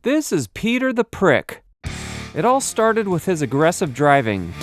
This is Peter the Prick. It all started with his aggressive driving.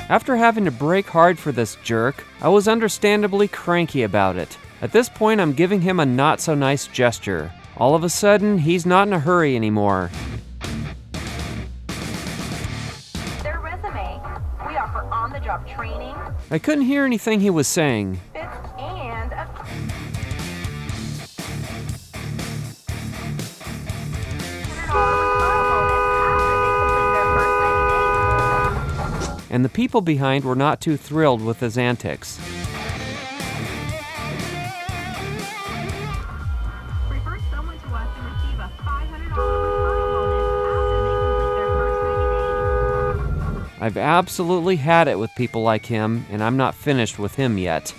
After having to brake hard for this jerk, I was understandably cranky about it. At this point, I'm giving him a not-so-nice gesture. All of a sudden, he's not in a hurry anymore. Their resume. We offer on-the-job training. I couldn't hear anything he was saying. And a... And the people behind were not too thrilled with his antics. Refer someone to us and receive a $500 referral bonus after they complete their first 90 days. I've absolutely had it with people like him, and I'm not finished with him yet.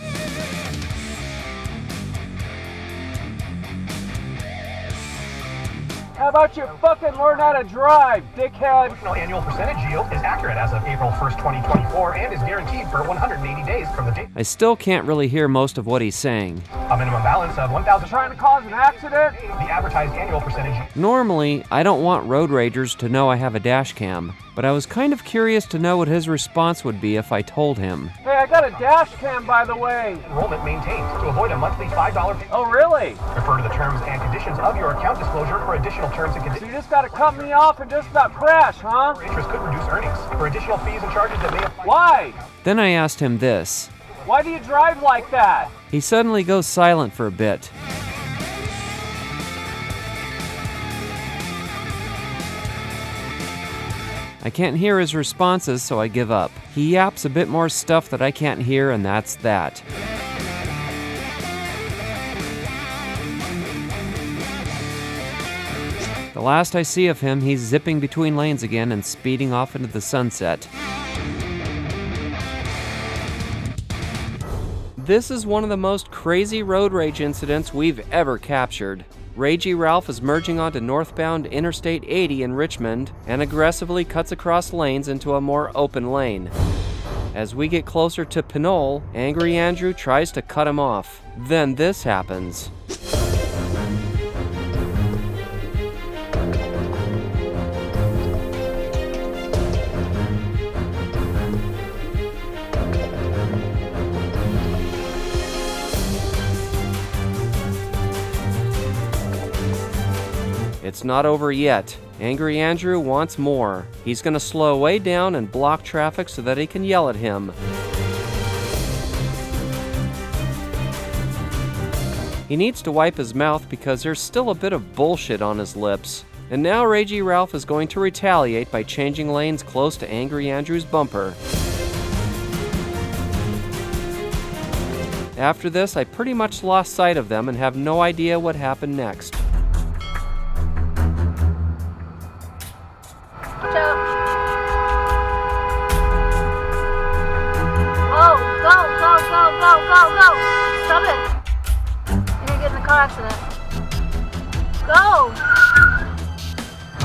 How about you fucking learn how to drive, dickhead? Promotional annual percentage yield is accurate as of April 1st, 2024 and is guaranteed for 180 days from the date. I still can't really hear most of what he's saying. A minimum balance of 1,000. Trying to cause an accident? The advertised annual percentage yield. Normally, I don't want road ragers to know I have a dash cam, but I was kind of curious to know what his response would be if I told him. Hey, I got a dash cam, by the way. Enrollment maintained to avoid a monthly $5 payment. Oh, really? Refer to the terms and conditions of your account disclosure for additional terms and So conditions. you just gotta cut me off and just about crash, huh? Interest could reduce earnings. For additional fees and charges that may apply. Why? Then I asked him this. Why do you drive like that? He suddenly goes silent for a bit. I can't hear his responses, so I give up. He yaps a bit more stuff that I can't hear, and that's that. The last I see of him, he's zipping between lanes again and speeding off into the sunset. This is one of the most crazy road rage incidents we've ever captured. Ragey Ralph is merging onto northbound Interstate 80 in Richmond and aggressively cuts across lanes into a more open lane. As we get closer to Pinole, Angry Andrew tries to cut him off. Then this happens. It's not over yet. Angry Andrew wants more. He's gonna slow way down and block traffic so that he can yell at him. He needs to wipe his mouth because there's still a bit of bullshit on his lips. And now Ragey Ralph is going to retaliate by changing lanes close to Angry Andrew's bumper. After this, I pretty much lost sight of them and have no idea what happened next. Go! Stop it! You're gonna get in a car accident. Go!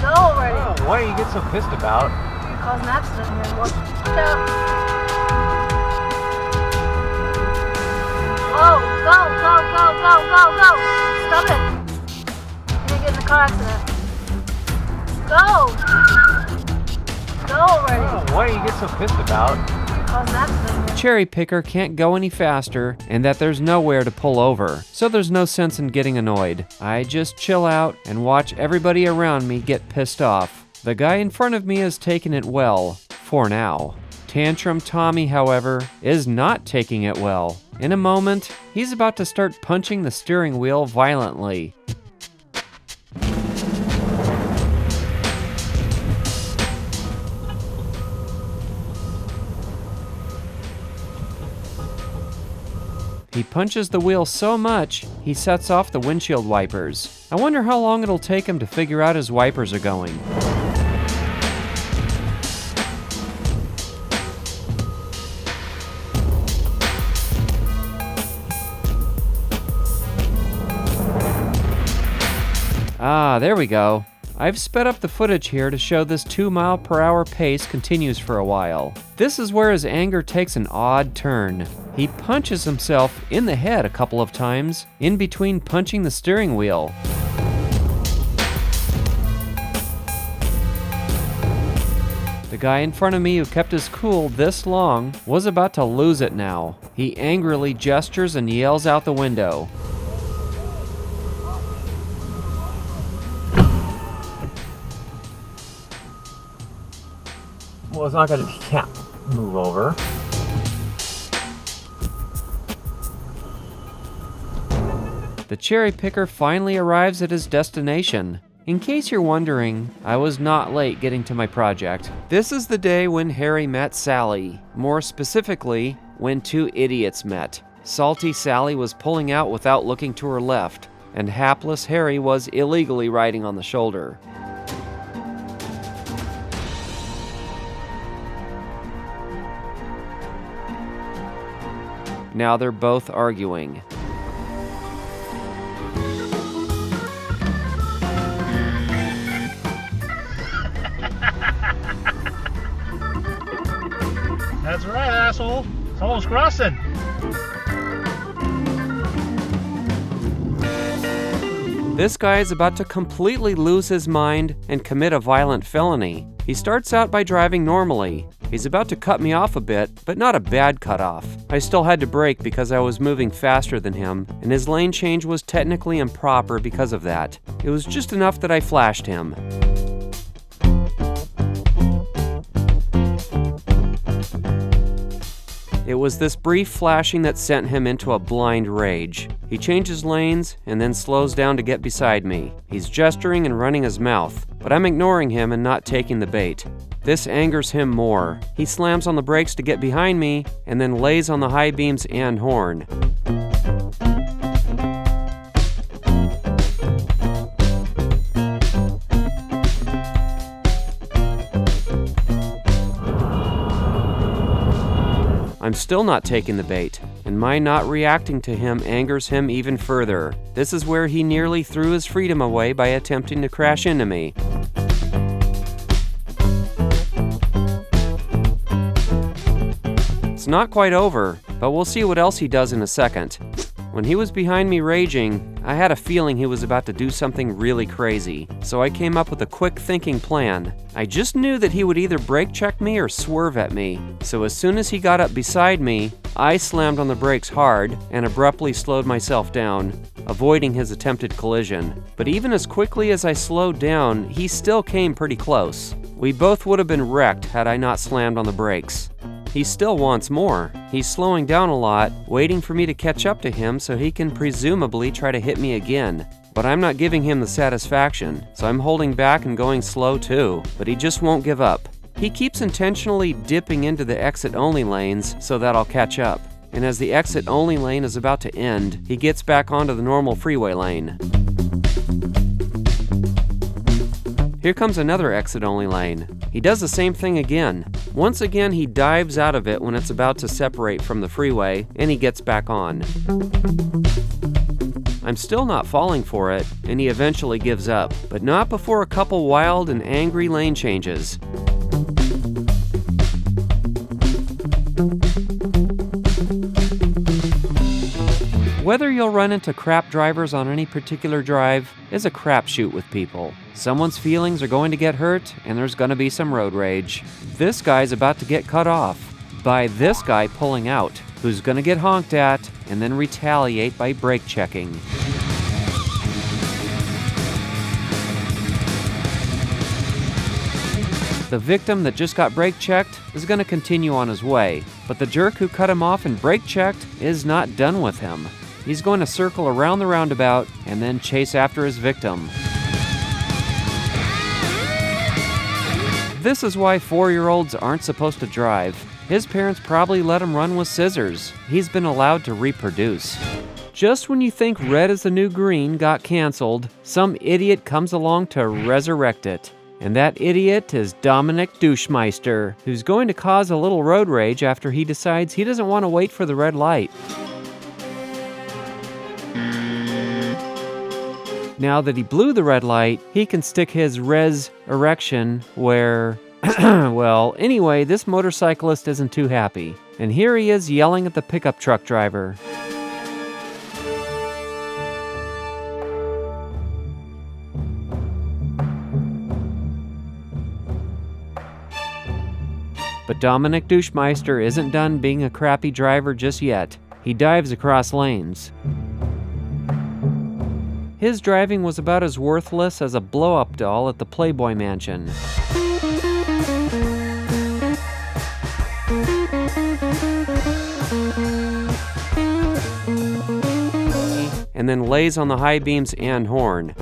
Go already! Oh, what do you get so pissed about? You're gonna cause an accident here. Watch out! Oh, go! Stop it! You're gonna get in a car accident. Go! Go already! Oh, what do you get so pissed about? Cause an accident here. Cherry Picker can't go any faster, and that there's nowhere to pull over, so there's no sense in getting annoyed. I just chill out and watch everybody around me get pissed off. The guy in front of me is taking it well, for now. Tantrum Tommy, however, is not taking it well. In a moment, he's about to start punching the steering wheel violently. He punches the wheel so much, he sets off the windshield wipers. I wonder how long it'll take him to figure out his wipers are going. Ah, there we go. I've sped up the footage here to show this 2-mile-per-hour pace continues for a while. This is where his anger takes an odd turn. He punches himself in the head a couple of times, in between punching the steering wheel. The guy in front of me who kept his cool this long was about to lose it now. He angrily gestures and yells out the window. Well, it's not gonna, you can't move over. The cherry picker finally arrives at his destination. In case you're wondering, I was not late getting to my project. This is the day when Harry met Sally. More specifically, when two idiots met. Salty Sally was pulling out without looking to her left, and hapless Harry was illegally riding on the shoulder. Now they're both arguing. That's right, asshole. Someone's crossing. This guy is about to completely lose his mind and commit a violent felony. He starts out by driving normally. He's about to cut me off a bit, but not a bad cutoff. I still had to brake because I was moving faster than him, and his lane change was technically improper because of that. It was just enough that I flashed him. It was this brief flashing that sent him into a blind rage. He changes lanes and then slows down to get beside me. He's gesturing and running his mouth, but I'm ignoring him and not taking the bait. This angers him more. He slams on the brakes to get behind me and then lays on the high beams and horn. I'm still not taking the bait, and my not reacting to him angers him even further. This is where he nearly threw his freedom away by attempting to crash into me. It's not quite over, but we'll see what else he does in a second. When he was behind me raging, I had a feeling he was about to do something really crazy, so I came up with a quick thinking plan. I just knew that he would either brake check me or swerve at me, so as soon as he got up beside me, I slammed on the brakes hard and abruptly slowed myself down, avoiding his attempted collision. But even as quickly as I slowed down, he still came pretty close. We both would have been wrecked had I not slammed on the brakes. He still wants more. He's slowing down a lot, waiting for me to catch up to him so he can presumably try to hit me again. But I'm not giving him the satisfaction, so I'm holding back and going slow too, but he just won't give up. He keeps intentionally dipping into the exit-only lanes so that I'll catch up. And as the exit-only lane is about to end, he gets back onto the normal freeway lane. Here comes another exit-only lane. He does the same thing again. Once again, he dives out of it when it's about to separate from the freeway, and he gets back on. I'm still not falling for it, and he eventually gives up, but not before a couple wild and angry lane changes. Whether you'll run into crap drivers on any particular drive is a crapshoot with people. Someone's feelings are going to get hurt, and there's going to be some road rage. This guy's about to get cut off by this guy pulling out, who's going to get honked at and then retaliate by brake checking. The victim that just got brake checked is going to continue on his way, but the jerk who cut him off and brake checked is not done with him. He's going to circle around the roundabout and then chase after his victim. This is why 4-year-olds aren't supposed to drive. His parents probably let him run with scissors. He's been allowed to reproduce. Just when you think red is the new green got canceled, some idiot comes along to resurrect it. And that idiot is Dominic Douchemeister, who's going to cause a little road rage after he decides he doesn't want to wait for the red light. Now that he blew the red light, he can stick his res erection where... well, anyway, this motorcyclist isn't too happy. And here he is yelling at the pickup truck driver. But Dominic Douchemeister isn't done being a crappy driver just yet. He dives across lanes. His driving was about as worthless as a blow-up doll at the Playboy Mansion. And then lays on the high beams and horn.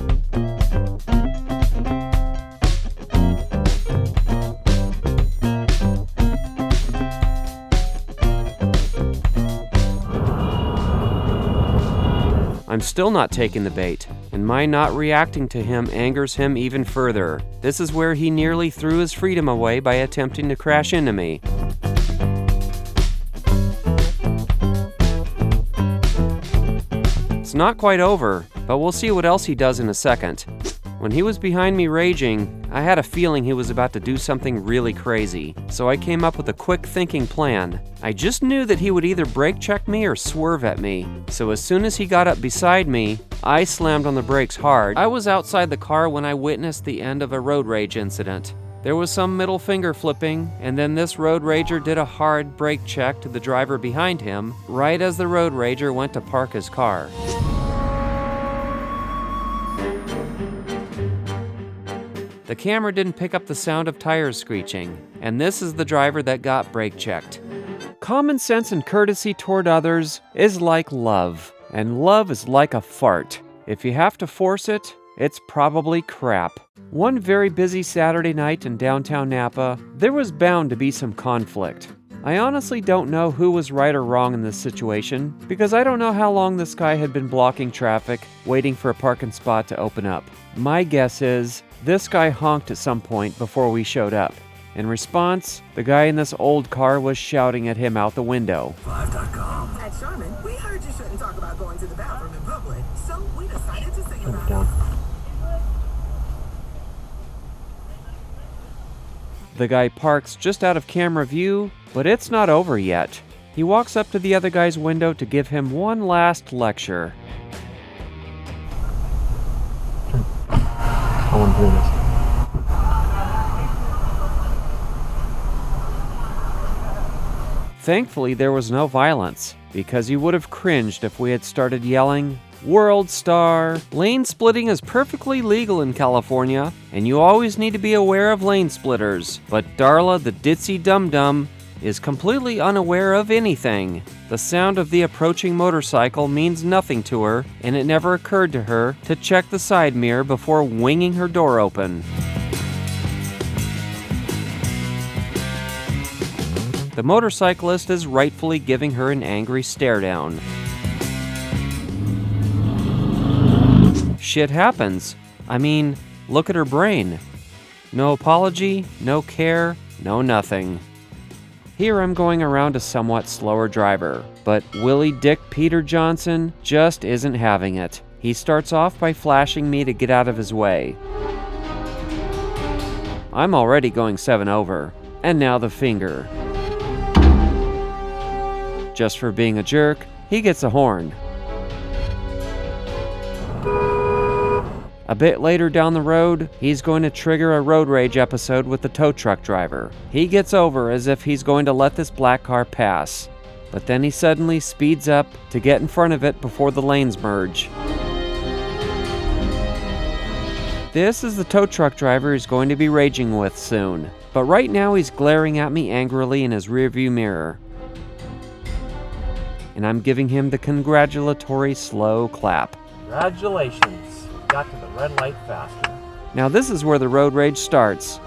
I'm still not taking the bait, and my not reacting to him angers him even further. This is where he nearly threw his freedom away by attempting to crash into me. It's not quite over, but we'll see what else he does in a second. When he was behind me raging, I had a feeling he was about to do something really crazy, so I came up with a quick thinking plan. I just knew that he would either brake check me or swerve at me, so as soon as he got up beside me, I slammed on the brakes hard. I was outside the car when I witnessed the end of a road rage incident. There was some middle finger flipping, and then this road rager did a hard brake check to the driver behind him, right as the road rager went to park his car. The camera didn't pick up the sound of tires screeching, and this is the driver that got brake checked. Common sense and courtesy toward others is like love, and love is like a fart. If you have to force it, it's probably crap. One very busy Saturday night in downtown Napa, there was bound to be some conflict. I honestly don't know who was right or wrong in this situation, because I don't know how long this guy had been blocking traffic, waiting for a parking spot to open up. My guess is, this guy honked at some point before we showed up. In response, the guy in this old car was shouting at him out the window. Live.com. At Sherman, we heard you shouldn't talk about going to the bathroom in public, so we decided to sing about it. The guy parks just out of camera view, but it's not over yet. He walks up to the other guy's window to give him one last lecture. I want to hear this. Thankfully, there was no violence, because he would have cringed if we had started yelling, "World Star!" Lane splitting is perfectly legal in California, and you always need to be aware of lane splitters. But Darla, the ditzy dum-dum, is completely unaware of anything. The sound of the approaching motorcycle means nothing to her, and it never occurred to her to check the side mirror before winging her door open. The motorcyclist is rightfully giving her an angry stare down. Shit happens. I mean, look at her brain. No apology, no care, no nothing. Here I'm going around a somewhat slower driver, but Willie Dick Peter Johnson just isn't having it. He starts off by flashing me to get out of his way. I'm already going 7 over, and now the finger. Just for being a jerk, he gets a horn. A bit later down the road, he's going to trigger a road rage episode with the tow truck driver. He gets over as if he's going to let this black car pass, but then he suddenly speeds up to get in front of it before the lanes merge. This is the tow truck driver he's going to be raging with soon, but right now he's glaring at me angrily in his rearview mirror. And I'm giving him the congratulatory slow clap. Congratulations. Got to the red light faster. Now this is where the road rage starts.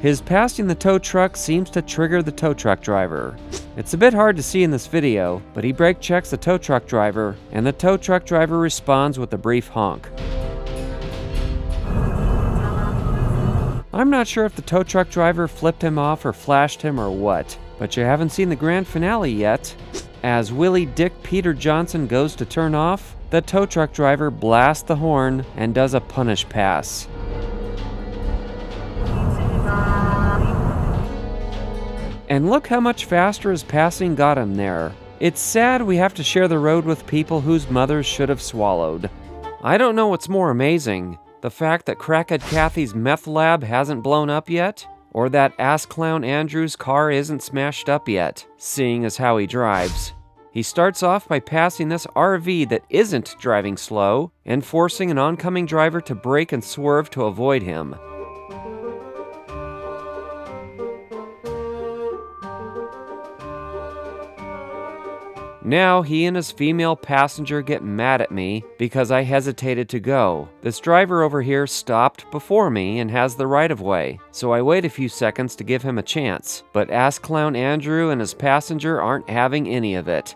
His passing the tow truck seems to trigger the tow truck driver. It's a bit hard to see in this video, but he brake checks the tow truck driver, and the tow truck driver responds with a brief honk. I'm not sure if the tow truck driver flipped him off or flashed him or what, But you haven't seen the grand finale yet. As Willie Dick Peter Johnson goes to turn off, the tow truck driver blasts the horn and does a punish pass. And look how much faster his passing got him there. It's sad we have to share the road with people whose mothers should have swallowed. I don't know what's more amazing, the fact that Crackhead Kathy's meth lab hasn't blown up yet, or that Ass Clown Andrew's car isn't smashed up yet, seeing as how he drives. He starts off by passing this RV that isn't driving slow and forcing an oncoming driver to brake and swerve to avoid him. Now he and his female passenger get mad at me because I hesitated to go. This driver over here stopped before me and has the right of way, so I wait a few seconds to give him a chance, but Ass Clown Andrew and his passenger aren't having any of it.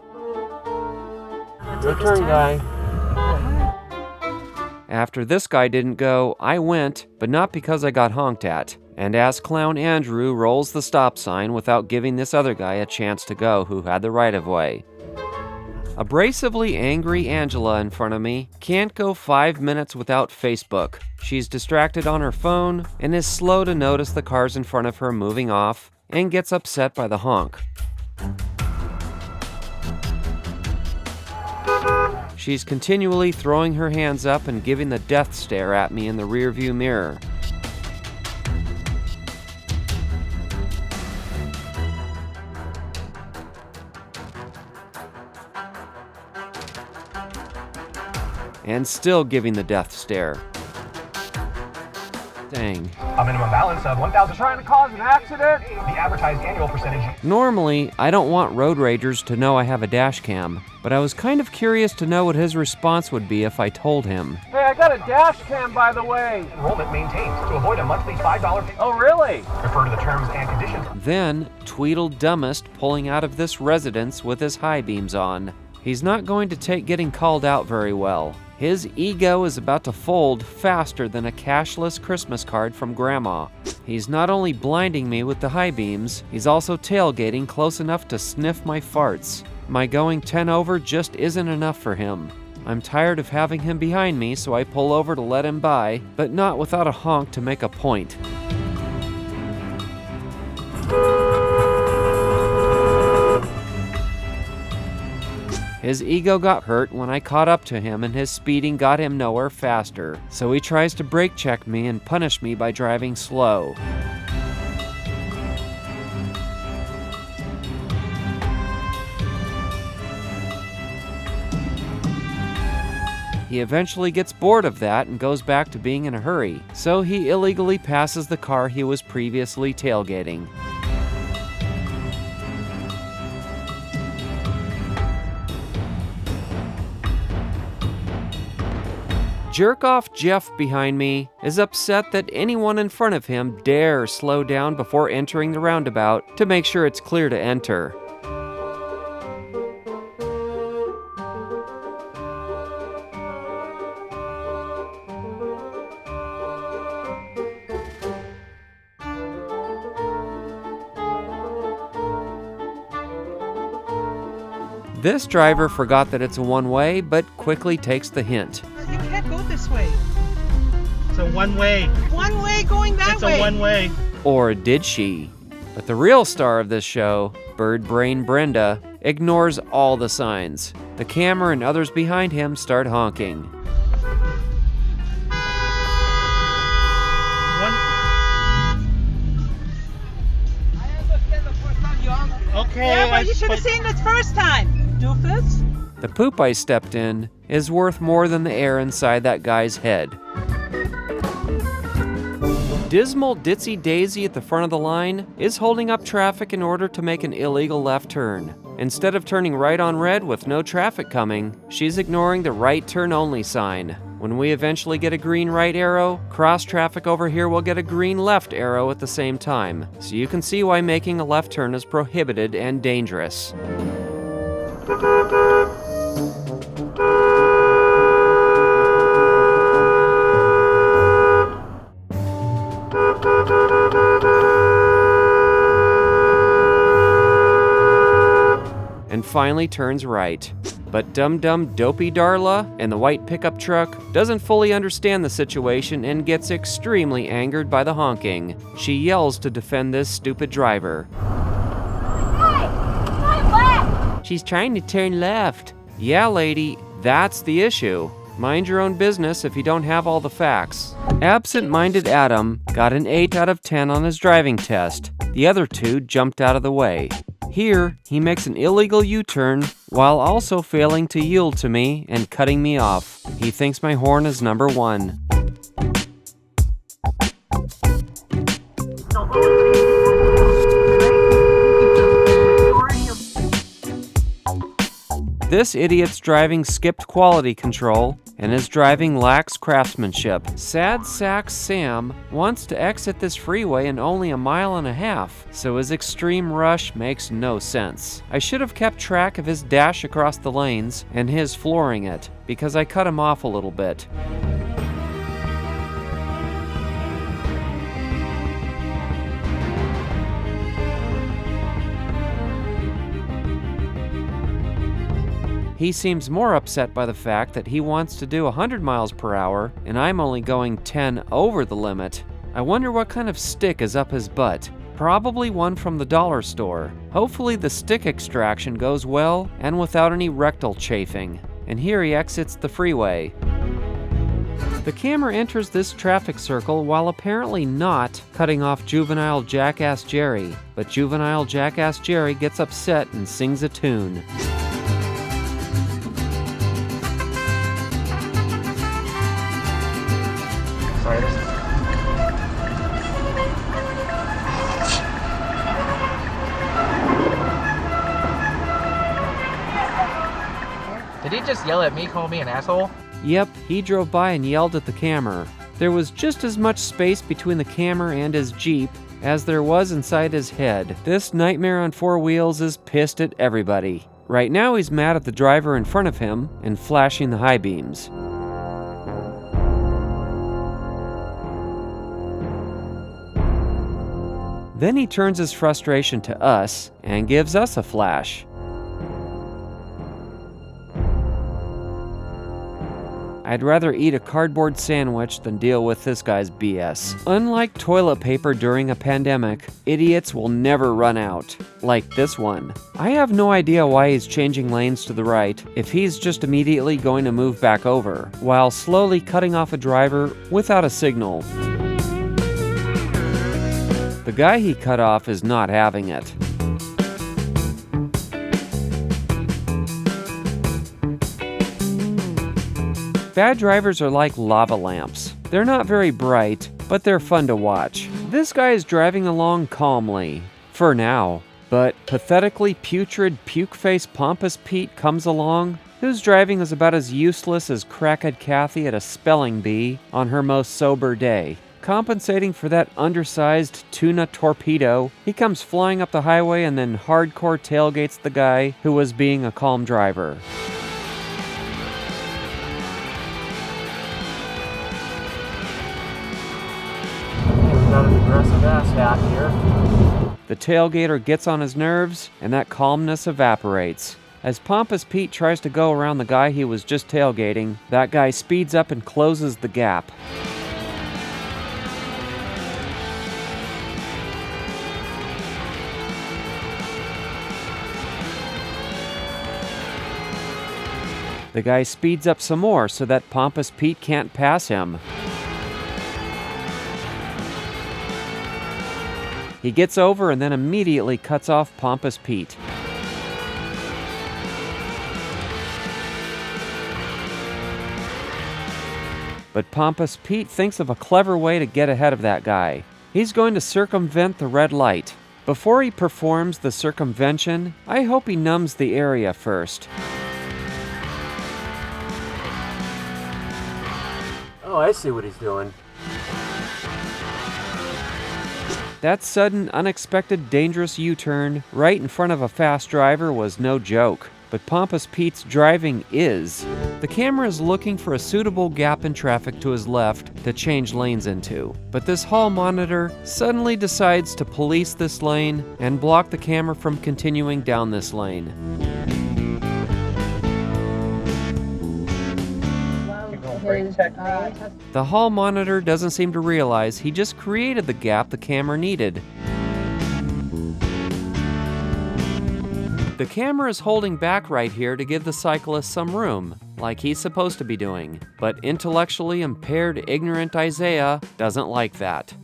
Your turn, guy. After this guy didn't go, I went, but not because I got honked at, and Ass Clown Andrew rolls the stop sign without giving this other guy a chance to go who had the right of way. Abrasively angry Angela in front of me can't go 5 minutes without Facebook. She's distracted on her phone and is slow to notice the cars in front of her moving off and gets upset by the honk. She's continually throwing her hands up and giving the death stare at me in the rearview mirror. And still giving the death stare. Dang. A minimum balance of 1,000. Trying to cause an accident? The advertised annual percentage. Normally, I don't want road ragers to know I have a dash cam, but I was kind of curious to know what his response would be if I told him. Hey, I got a dash cam, by the way. Enrollment maintained to avoid a monthly $5 fee. Oh, really? Refer to the terms and conditions. Then, Tweedledumbest pulling out of this residence with his high beams on. He's not going to take getting called out very well. His ego is about to fold faster than a cashless Christmas card from Grandma. He's not only blinding me with the high beams, he's also tailgating close enough to sniff my farts. My going 10 over just isn't enough for him. I'm tired of having him behind me, so I pull over to let him by, but not without a honk to make a point. His ego got hurt when I caught up to him and his speeding got him nowhere faster, so he tries to brake check me and punish me by driving slow. He eventually gets bored of that and goes back to being in a hurry, so he illegally passes the car he was previously tailgating. Jerk-off Jeff behind me is upset that anyone in front of him dare slow down before entering the roundabout to make sure it's clear to enter. This driver forgot that it's a one-way, but quickly takes the hint. You can't go this way. It's a one-way. One way going that way. It's a one-way. Or did she? But the real star of this show, Bird Brain Brenda, ignores all the signs. The camera and others behind him start honking. Okay. Yeah, but you should have seen it first time, doofus. The poop I stepped in is worth more than the air inside that guy's head. Dismal Ditzy Daisy at the front of the line is holding up traffic in order to make an illegal left turn. Instead of turning right on red with no traffic coming, she's ignoring the right turn only sign. When we eventually get a green right arrow, cross traffic over here will get a green left arrow at the same time. So you can see why making a left turn is prohibited and dangerous. finally turns right. But dum-dum dopey Darla in the white pickup truck doesn't fully understand the situation and gets extremely angered by the honking. She yells to defend this stupid driver. Hey! Turn left! She's trying to turn left. Yeah, lady, that's the issue. Mind your own business if you don't have all the facts. Absent-minded Adam got an 8 out of 10 on his driving test. The other 2 jumped out of the way. Here, he makes an illegal U-turn while also failing to yield to me and cutting me off. He thinks my horn is number 1. This idiot's driving skipped quality control, and his driving lacks craftsmanship. Sad sack Sam wants to exit this freeway in only a mile and a half, so his extreme rush makes no sense. I should have kept track of his dash across the lanes and his flooring it, because I cut him off a little bit. He seems more upset by the fact that he wants to do 100 miles per hour and I'm only going 10 over the limit. I wonder what kind of stick is up his butt. Probably one from the dollar store. Hopefully the stick extraction goes well and without any rectal chafing. And here he exits the freeway. The camera enters this traffic circle while apparently not cutting off juvenile jackass Jerry, but juvenile jackass Jerry gets upset and sings a tune. Did he just yell at me, call me an asshole? Yep, he drove by and yelled at the camera. There was just as much space between the camera and his Jeep as there was inside his head. This nightmare on 4 wheels is pissed at everybody. Right now he's mad at the driver in front of him and flashing the high beams. Then he turns his frustration to us and gives us a flash. I'd rather eat a cardboard sandwich than deal with this guy's BS. Unlike toilet paper during a pandemic, idiots will never run out. Like this one. I have no idea why he's changing lanes to the right if he's just immediately going to move back over, while slowly cutting off a driver without a signal. The guy he cut off is not having it. Bad drivers are like lava lamps. They're not very bright, but they're fun to watch. This guy is driving along calmly, for now, but pathetically putrid puke-faced pompous Pete comes along, whose driving is about as useless as crackhead Kathy at a spelling bee on her most sober day. Compensating for that undersized tuna torpedo, he comes flying up the highway and then hardcore tailgates the guy who was being a calm driver. Got an aggressive ass hat here. The tailgater gets on his nerves, and that calmness evaporates. As Pompous Pete tries to go around the guy he was just tailgating, that guy speeds up and closes the gap. The guy speeds up some more so that Pompous Pete can't pass him. He gets over and then immediately cuts off Pompous Pete. But Pompous Pete thinks of a clever way to get ahead of that guy. He's going to circumvent the red light. Before he performs the circumvention, I hope he numbs the area first. Oh, I see what he's doing. That sudden, unexpected, dangerous U-turn right in front of a fast driver was no joke. But Pompous Pete's driving is. The camera is looking for a suitable gap in traffic to his left to change lanes into. But this hall monitor suddenly decides to police this lane and block the camera from continuing down this lane. The hall monitor doesn't seem to realize he just created the gap the camera needed. The camera is holding back right here to give the cyclist some room, like he's supposed to be doing. But intellectually impaired, ignorant Isaiah doesn't like that.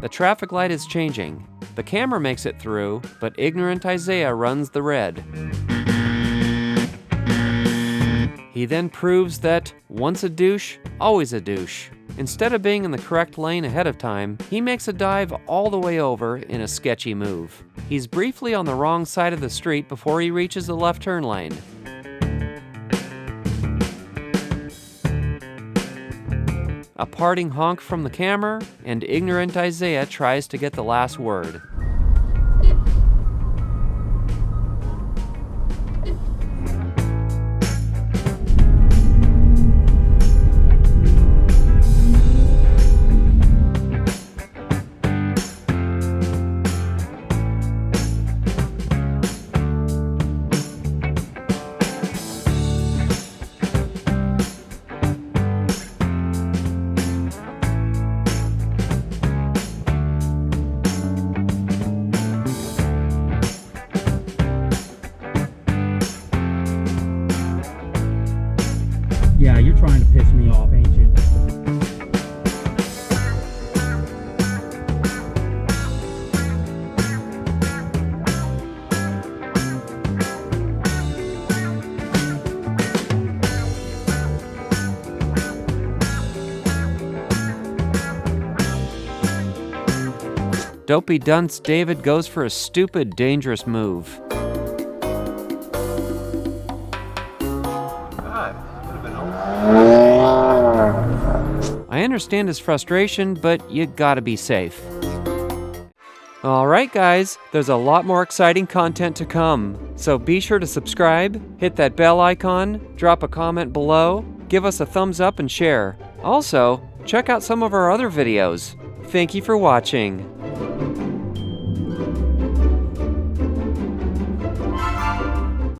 The traffic light is changing. The camera makes it through, but ignorant Isaiah runs the red. He then proves that once a douche, always a douche. Instead of being in the correct lane ahead of time, he makes a dive all the way over in a sketchy move. He's briefly on the wrong side of the street before he reaches the left turn lane. A parting honk from the camera, and ignorant Isaiah tries to get the last word. Yeah, you're trying to piss me off, ain't you? Dopey dunce David goes for a stupid, dangerous move. I understand his frustration, but you gotta be safe. Alright guys, there's a lot more exciting content to come, so be sure to subscribe, hit that bell icon, drop a comment below, give us a thumbs up and share. Also, check out some of our other videos. Thank you for watching.